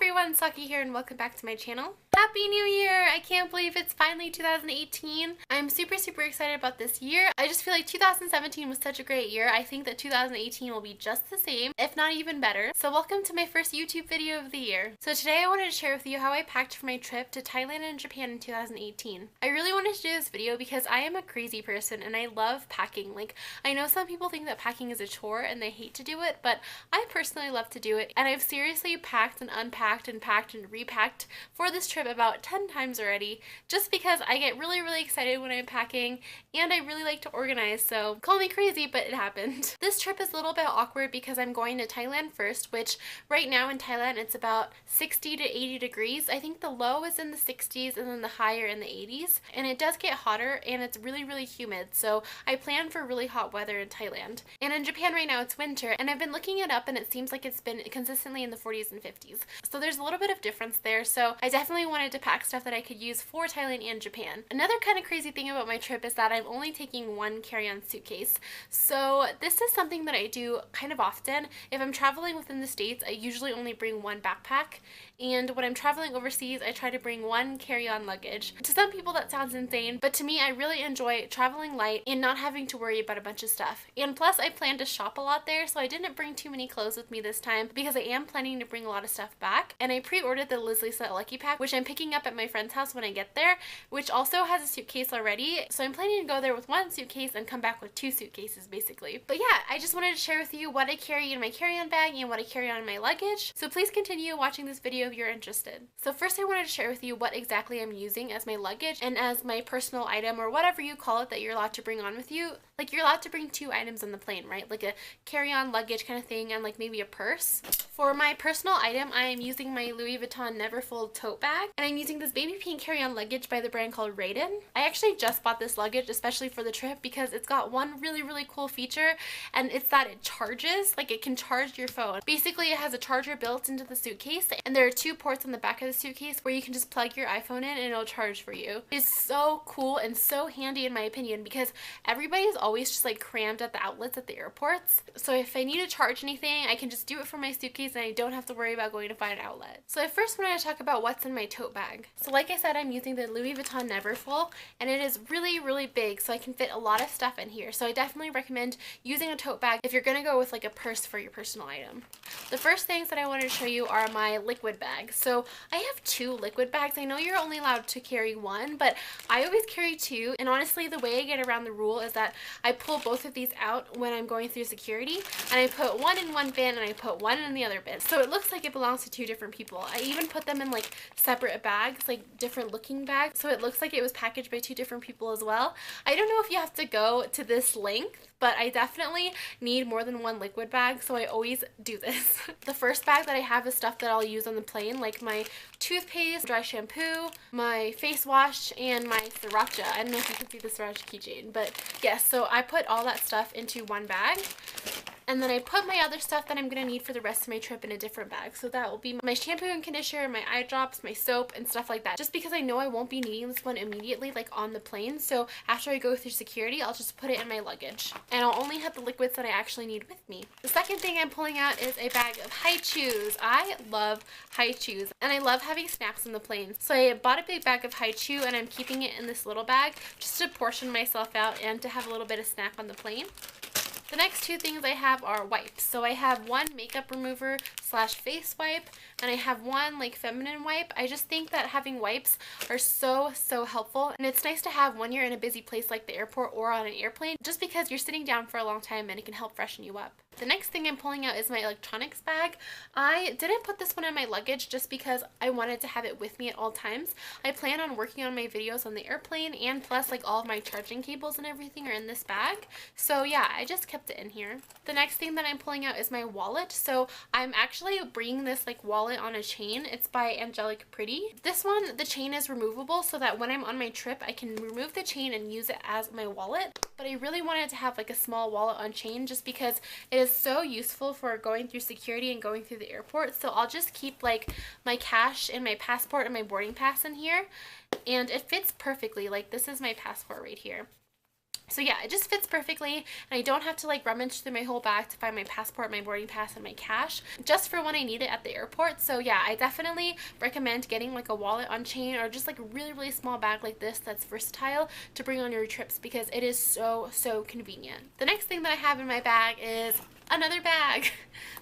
everyone, Saki here and welcome back to my channel. Happy New Year! I can't believe it's finally 2018. I'm super excited about this year. I just feel like 2017 was such a great year. I think that 2018 will be just the same, if not even better. So welcome to my first YouTube video of the year. So today I wanted to share with you how I packed for my trip to Thailand and Japan in 2018. I really wanted to do this video because I am a crazy person and I love packing. Like, I know some people think that packing is a chore and they hate to do it, but I personally love to do it. And I've seriously packed and unpacked and packed and repacked for this trip about 10 times already, just because I get really excited when I'm packing and I really like to organize, so call me crazy, but it happened. This trip is a little bit awkward because I'm going to Thailand first, which right now in Thailand it's about 60 to 80 degrees. I think the low is in the 60s and then the high are in the 80s, and it does get hotter and it's really humid, so I plan for really hot weather in Thailand. And in Japan right now it's winter, and I've been looking it up and it seems like it's been consistently in the 40s and 50s. So there's a little bit of difference there, so I definitely wanted to pack stuff that I could use for Thailand and Japan. Another kind of crazy thing about my trip is that I'm only taking one carry-on suitcase. So this is something that I do kind of often. If I'm traveling within the States, I usually only bring one backpack, and when I'm traveling overseas, I try to bring one carry-on luggage. To some people that sounds insane, but to me, I really enjoy traveling light and not having to worry about a bunch of stuff. And plus, I plan to shop a lot there, so I didn't bring too many clothes with me this time because I am planning to bring a lot of stuff back. And I pre-ordered the Liz Lisa Lucky Pack, which I'm picking up at my friend's house when I get there, which also has a suitcase already. So I'm planning to go there with one suitcase and come back with two suitcases basically. But yeah, I just wanted to share with you what I carry in my carry-on bag and what I carry on my luggage. So please continue watching this video if you're interested. So first I wanted to share with you what exactly I'm using as my luggage and as my personal item, or whatever you call it, that you're allowed to bring on with you. Like, you're allowed to bring two items on the plane, right? Like a carry-on luggage kind of thing and like maybe a purse. For my personal item, I am using my Louis Vuitton Neverfold tote bag, and I'm using this baby pink carry-on luggage by the brand called Raiden. I actually just bought this luggage especially for the trip because it's got one really cool feature, and it's that it charges. Like, it can charge your phone. Basically, it has a charger built into the suitcase, and there are two ports on the back of the suitcase where you can just plug your iPhone in and it'll charge for you. It's so cool and so handy in my opinion because everybody's always just like crammed at the outlets at the airports. So if I need to charge anything, I can just do it from my suitcase and I don't have to worry about going to find an outlet. So I first wanted to talk about what's in my tote bag. So like I said, I'm using the Louis Vuitton Neverfull, and it is really big, so I can fit a lot of stuff in here. So I definitely recommend using a tote bag if you're gonna go with like a purse for your personal item. The first things that I wanted to show you are my liquid bags. So I have two liquid bags. I know you're only allowed to carry one, but I always carry two, and honestly the way I get around the rule is that I pull both of these out when I'm going through security, and I put one in one bin and I put one in the other bin. So it looks like it belongs to two different people. I even put them in like separate bags, like different looking bags, so it looks like it was packaged by two different people as well. I don't know if you have to go to this length, but I definitely need more than one liquid bag, so I always do this. The first bag that I have is stuff that I'll use on the plane, like my toothpaste, dry shampoo, my face wash, and my sriracha. I don't know if you can see the sriracha keychain, but yes, so I put all that stuff into one bag. And then I put my other stuff that I'm going to need for the rest of my trip in a different bag. So that will be my shampoo and conditioner, my eye drops, my soap, and stuff like that. Just because I know I won't be needing this one immediately, like on the plane. So after I go through security, I'll just put it in my luggage. And I'll only have the liquids that I actually need with me. The second thing I'm pulling out is a bag of high chews. I love high chews, and I love having snacks on the plane. So I bought a big bag of high chew, and I'm keeping it in this little bag just to portion myself out and to have a little bit of snack on the plane. The next two things I have are wipes. So I have one makeup remover slash face wipe, and I have one like feminine wipe. I just think that having wipes are so helpful, and it's nice to have when you're in a busy place like the airport or on an airplane, just because you're sitting down for a long time and it can help freshen you up. The next thing I'm pulling out is my electronics bag. I didn't put this one in my luggage just because I wanted to have it with me at all times. I plan on working on my videos on the airplane, and plus like all of my charging cables and everything are in this bag. So yeah, I just kept it in here. The next thing that I'm pulling out is my wallet. So I'm actually bringing this like wallet on a chain. It's by Angelic Pretty. This one, the chain is removable so that when I'm on my trip, I can remove the chain and use it as my wallet. But I really wanted to have like a small wallet on chain just because it is so useful for going through security and going through the airport. So I'll just keep like my cash and my passport and my boarding pass in here, and it fits perfectly. Like, this is my passport right here. So yeah, it just fits perfectly, and I don't have to like rummage through my whole bag to find my passport, my boarding pass, and my cash, just for when I need it at the airport. So yeah, I definitely recommend getting like a wallet on chain, or just like a really small bag like this that's versatile to bring on your trips, because it is so convenient. The next thing that I have in my bag is another bag.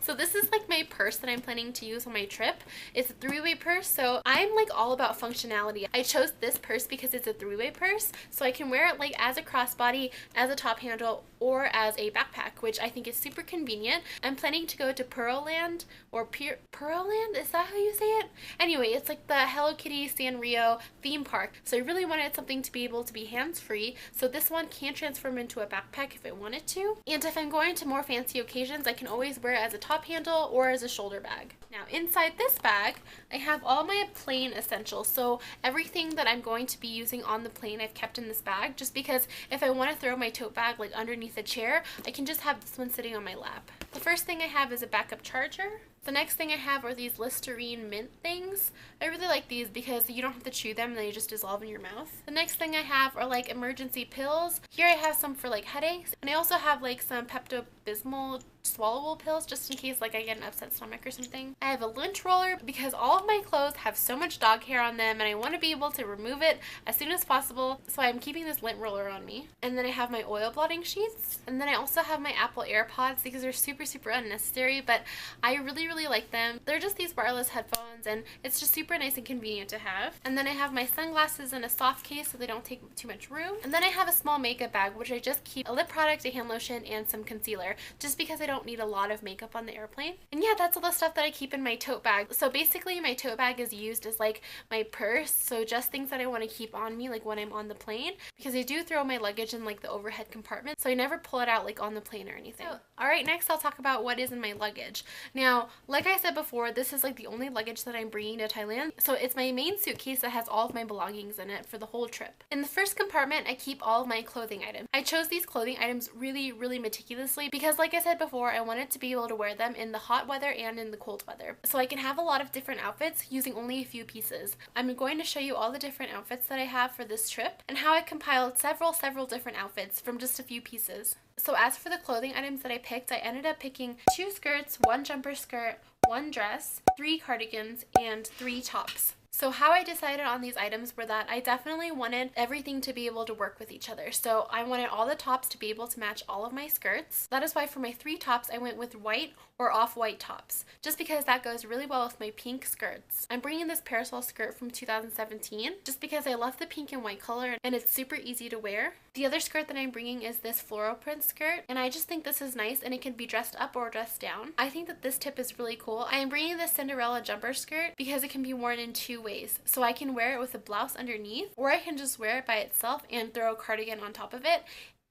So this is like my purse that I'm planning to use on my trip. It's a three-way purse, so I'm like all about functionality. I chose this purse because it's a three-way purse, so I can wear it like as a crossbody, as a top handle, or as a backpack, which I think is super convenient. I'm planning to go to Pearland, or Pearland? Is that how you say it? Anyway, it's like the Hello Kitty Sanrio theme park, so I really wanted something to be able to be hands-free, so this one can transform into a backpack if I wanted to. And if I'm going to more fancy occasions, I can always wear it as a top handle or as a shoulder bag. Now inside this bag, I have all my plane essentials, so everything that I'm going to be using on the plane I've kept in this bag, just because if I want to throw my tote bag like underneath a chair, I can just have this one sitting on my lap. The first thing I have is a backup charger. The next thing I have are these Listerine mint things. I really like these because you don't have to chew them and they just dissolve in your mouth. The next thing I have are like emergency pills. Here I have some for like headaches, and I also have like some Pepto-Bismol swallowable pills just in case like I get an upset stomach or something. I have a lint roller because all of my clothes have so much dog hair on them and I want to be able to remove it as soon as possible, so I'm keeping this lint roller on me. And then I have my oil blotting sheets, and then I also have my Apple AirPods because they're super unnecessary, but I really like them. They're just these wireless headphones, and it's just super nice and convenient to have. And then I have my sunglasses in a soft case so they don't take too much room. And then I have a small makeup bag, which I just keep a lip product, a hand lotion, and some concealer, just because I don't need a lot of makeup on the airplane. And yeah, that's all the stuff that I keep in my tote bag. So basically my tote bag is used as like my purse, so just things that I want to keep on me like when I'm on the plane, because I do throw my luggage in like the overhead compartment, so I never pull it out like on the plane or anything. Alright, next I'll talk about what is in my luggage. Now, like I said before, this is like the only luggage that I'm bringing to Thailand, so it's my main suitcase that has all of my belongings in it for the whole trip. In the first compartment, I keep all of my clothing items. I chose these clothing items really meticulously because, like I said before, I wanted to be able to wear them in the hot weather and in the cold weather, so I can have a lot of different outfits using only a few pieces. I'm going to show you all the different outfits that I have for this trip and how I compiled several different outfits from just a few pieces. So as for the clothing items that I picked, I ended up picking 2 skirts, 1 jumper skirt, 1 dress, 3 cardigans, and 3 tops. So how I decided on these items were that I definitely wanted everything to be able to work with each other. So I wanted all the tops to be able to match all of my skirts. That is why for my 3 tops, I went with white or off-white tops, just because that goes really well with my pink skirts. I'm bringing this parasol skirt from 2017 just because I love the pink and white color and it's super easy to wear. The other skirt that I'm bringing is this floral print skirt, and I just think this is nice and it can be dressed up or dressed down. I think that this tip is really cool. I am bringing this Cinderella jumper skirt because it can be worn in 2 ways. So I can wear it with a blouse underneath, or I can just wear it by itself and throw a cardigan on top of it,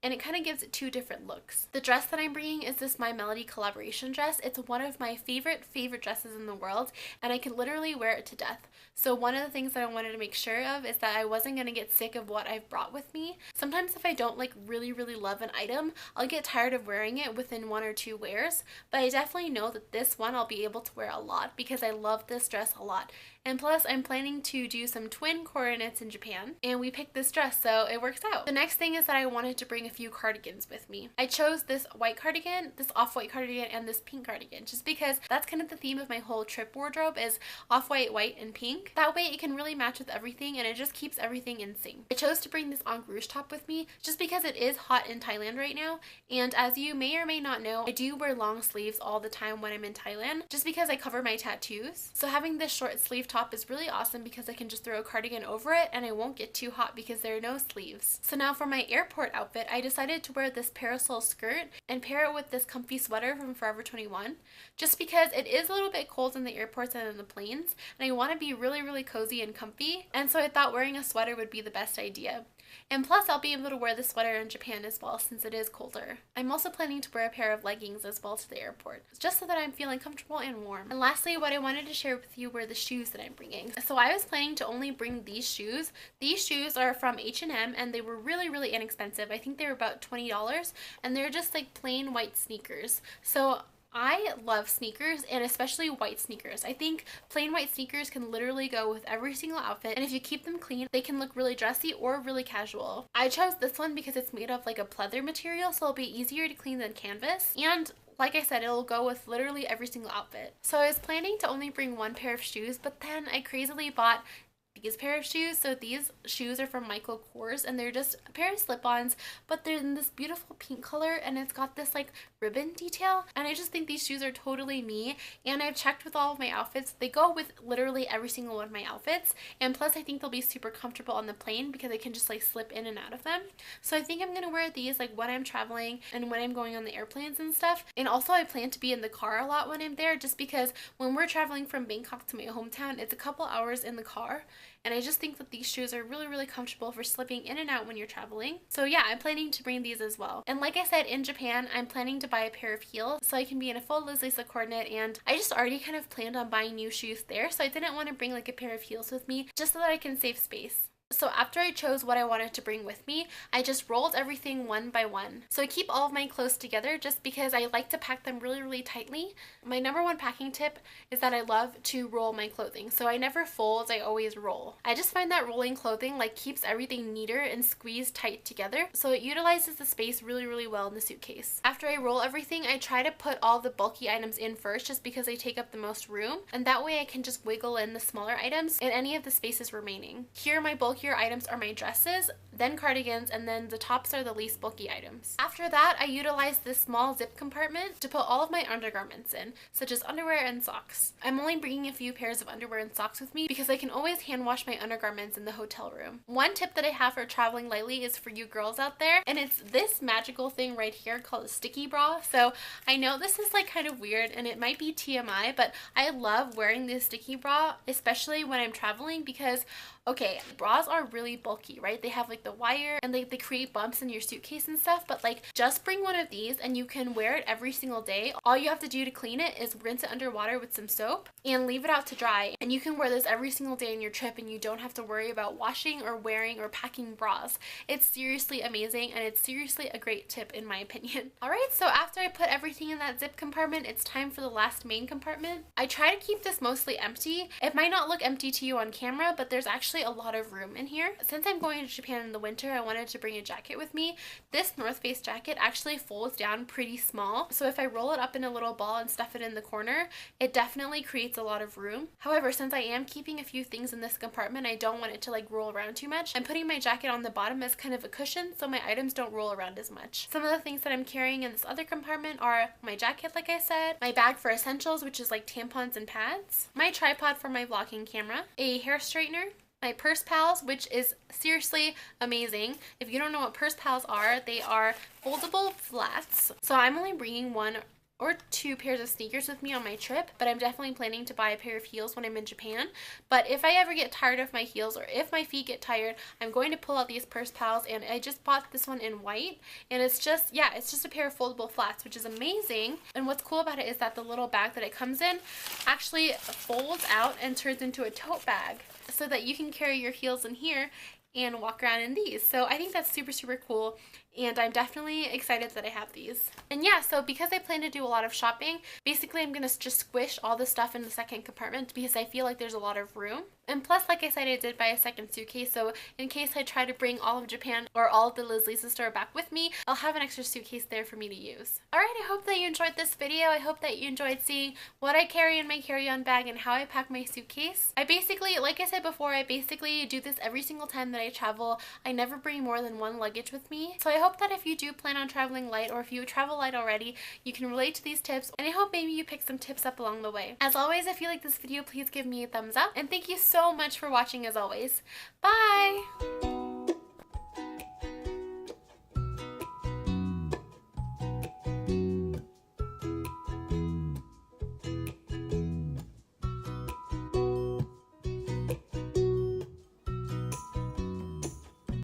and it kind of gives it 2 different looks. The dress that I'm bringing is this My Melody collaboration dress. It's one of my favorite dresses in the world, and I can literally wear it to death. So one of the things that I wanted to make sure of is that I wasn't going to get sick of what I've brought with me. Sometimes if I don't like really love an item, I'll get tired of wearing it within 1 or 2 wears, but I definitely know that this one I'll be able to wear a lot because I love this dress a lot. And plus, I'm planning to do some twin coordinates in Japan, and we picked this dress, so it works out. The next thing is that I wanted to bring a few cardigans with me. I chose this white cardigan, this off-white cardigan, and this pink cardigan, just because that's kind of the theme of my whole trip wardrobe is off-white, white, and pink. That way it can really match with everything, and it just keeps everything in sync. I chose to bring this en rouge top with me, just because it is hot in Thailand right now, and as you may or may not know, I do wear long sleeves all the time when I'm in Thailand, just because I cover my tattoos. So having this short sleeve top is really awesome because I can just throw a cardigan over it and I won't get too hot because there are no sleeves. So now for my airport outfit, I decided to wear this parasol skirt and pair it with this comfy sweater from Forever 21, just because it is a little bit cold in the airports and in the planes, and I want to be really cozy and comfy, and so I thought wearing a sweater would be the best idea. And plus, I'll be able to wear the sweater in Japan as well since it is colder. I'm also planning to wear a pair of leggings as well to the airport, just so that I'm feeling comfortable and warm. And lastly, what I wanted to share with you were the shoes that I'm bringing. So I was planning to only bring these shoes. These shoes are from H&M and they were really inexpensive. I think they were about $20, and they're just like plain white sneakers. So I love sneakers, and especially white sneakers. I think plain white sneakers can literally go with every single outfit, and if you keep them clean, they can look really dressy or really casual. I chose this one because it's made of like a pleather material, so it'll be easier to clean than canvas, and like I said, it'll go with literally every single outfit. So I was planning to only bring one pair of shoes, but then I crazily bought these pair of shoes. So these shoes are from Michael Kors, and they're just a pair of slip-ons, but they're in this beautiful pink color, and it's got this like ribbon detail, and I just think these shoes are totally me. And I've checked with all of my outfits, they go with literally every single one of my outfits, and plus I think they'll be super comfortable on the plane because I can just like slip in and out of them. So I think I'm gonna wear these like when I'm traveling and when I'm going on the airplanes and stuff. And also I plan to be in the car a lot when I'm there, just because when we're traveling from Bangkok to my hometown, it's a couple hours in the car, and I just think that these shoes are really comfortable for slipping in and out when you're traveling. So yeah, I'm planning to bring these as well. And like I said, in Japan, I'm planning to buy a pair of heels so I can be in a full Liz Lisa coordinate, and I just already kind of planned on buying new shoes there, so I didn't want to bring like a pair of heels with me just so that I can save space. So after I chose what I wanted to bring with me, I just rolled everything one by one. So I keep all of my clothes together just because I like to pack them really tightly. My number one packing tip is that I love to roll my clothing. So I never fold, I always roll. I just find that rolling clothing like keeps everything neater and squeezed tight together. So it utilizes the space really well in the suitcase. After I roll everything, I try to put all the bulky items in first just because they take up the most room. And that way I can just wiggle in the smaller items and any of the spaces remaining. Here my bulky items are my dresses, then cardigans, and then the tops are the least bulky items. After that, I utilize this small zip compartment to put all of my undergarments in, such as underwear and socks. I'm only bringing a few pairs of underwear and socks with me because I can always hand wash my undergarments in the hotel room. One tip that I have for traveling lightly is for you girls out there, and it's this magical thing right here called a sticky bra. So I know this is like kind of weird and it might be TMI, but I love wearing this sticky bra, especially when I'm traveling, because okay, bras are really bulky, right? They have like the wire and they create bumps in your suitcase and stuff, but like just bring one of these and you can wear it every single day. All you have to do to clean it is rinse it under water with some soap and leave it out to dry, and you can wear this every single day on your trip and you don't have to worry about washing or wearing or packing bras. It's seriously amazing, and it's seriously a great tip in my opinion. Alright, so after I put everything in that zip compartment, it's time for the last main compartment. I try to keep this mostly empty. It might not look empty to you on camera, but there's actually a lot of room in here. Since I'm going to Japan in the winter, I wanted to bring a jacket with me. This North Face jacket actually folds down pretty small, so if I roll it up in a little ball and stuff it in the corner, it definitely creates a lot of room. However, since I am keeping a few things in this compartment, I don't want it to like roll around too much. I'm putting my jacket on the bottom as kind of a cushion so my items don't roll around as much. Some of the things that I'm carrying in this other compartment are my jacket, like I said, my bag for essentials, which is like tampons and pads, my tripod for my vlogging camera, a hair straightener, my purse pals, which is seriously amazing. If you don't know what purse pals are, they are foldable flats. So I'm only bringing one or two pairs of sneakers with me on my trip, but I'm definitely planning to buy a pair of heels when I'm in Japan. But if I ever get tired of my heels, or if my feet get tired, I'm going to pull out these purse pals, and I just bought this one in white, and it's just, yeah, it's just a pair of foldable flats, which is amazing. And what's cool about it is that the little bag that it comes in actually folds out and turns into a tote bag so that you can carry your heels in here and walk around in these. So I think that's super cool, and I'm definitely excited that I have these. And yeah, so because I plan to do a lot of shopping, basically I'm gonna just squish all the stuff in the second compartment because I feel like there's a lot of room. And plus, like I said, I did buy a second suitcase, so in case I try to bring all of Japan or all of the Liz Lisa store back with me, I'll have an extra suitcase there for me to use. Alright, I hope that you enjoyed this video. I hope that you enjoyed seeing what I carry in my carry-on bag and how I pack my suitcase. I basically, like I said before, I basically do this every single time that I travel. I never bring more than one luggage with me. So I hope that if you do plan on traveling light, or if you travel light already, you can relate to these tips, and I hope maybe you pick some tips up along the way. As always, if you like this video, please give me a thumbs up, and thank you so much for watching as always. Bye!